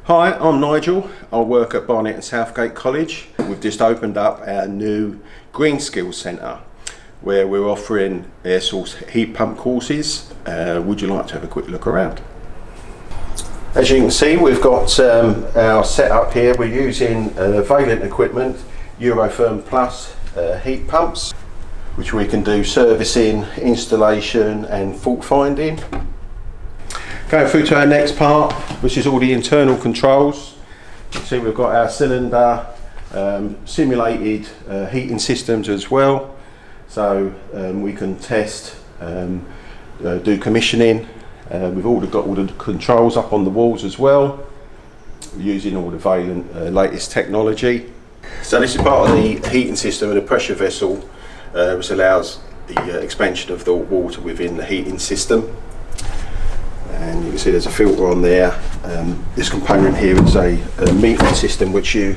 Hi, I'm Nigel. I work at Barnet and Southgate College. We've just opened up our new Green Skills Centre where we're offering air source heat pump courses. Would you like to have a quick look around? As you can see, we've got our setup here. We're using Valent equipment, Eurotherm Plus heat pumps, which we can do servicing, installation and fault finding. Going through to our next part, which is all the internal controls. You can see we've got our cylinder, simulated heating systems as well. So we can test, do commissioning. We've got all the controls up on the walls as well, using all the Valent latest technology. So this is part of the heating system and a pressure vessel, which allows the expansion of the water within the heating system. And you can see there's a filter on there. This component here is a metering system, which you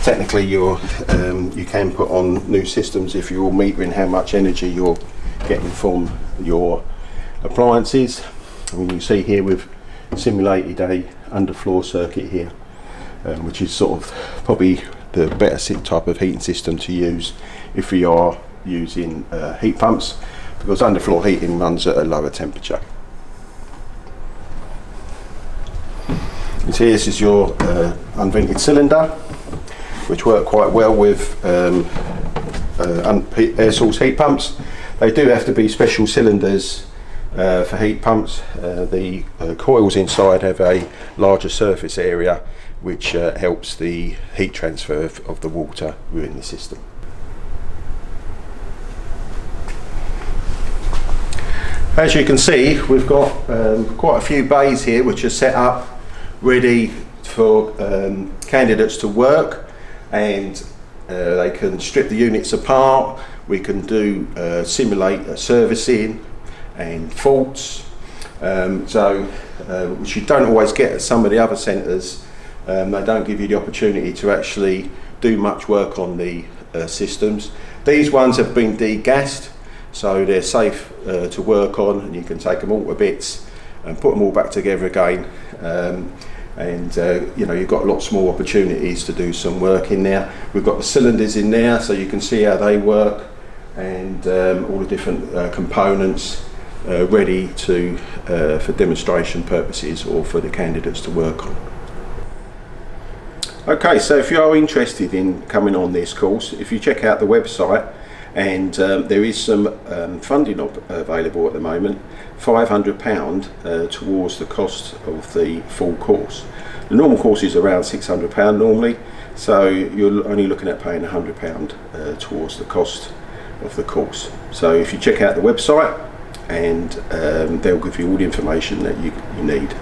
can put on new systems if you're metering how much energy you're getting from your appliances. And you can see here we've simulated a underfloor circuit here, which is sort of probably the better type of heating system to use if we are using heat pumps, because underfloor heating runs at a lower temperature. You see, this is your unvented cylinder, which work quite well with air source heat pumps. They do have to be special cylinders for heat pumps. The coils inside have a larger surface area, which helps the heat transfer of the water within the system. As you can see, we've got quite a few bays here which are set up ready for candidates to work, and they can strip the units apart. We can do simulate servicing and faults, which you don't always get at some of the other centres. They don't give you the opportunity to actually do much work on the systems. These ones have been degassed, so they're safe to work on, and you can take them all to bits and put them all back together again. You've got lots more opportunities to do some work in there. We've got the cylinders in there, so you can see how they work, and all the different components ready for demonstration purposes or for the candidates to work on. Okay, so if you are interested in coming on this course, if you check out the website, and there is some funding available at the moment, £500 towards the cost of the full course. The normal course is around £600 normally, so you're only looking at paying £100 towards the cost of the course. So if you check out the website, and they'll give you all the information that you need.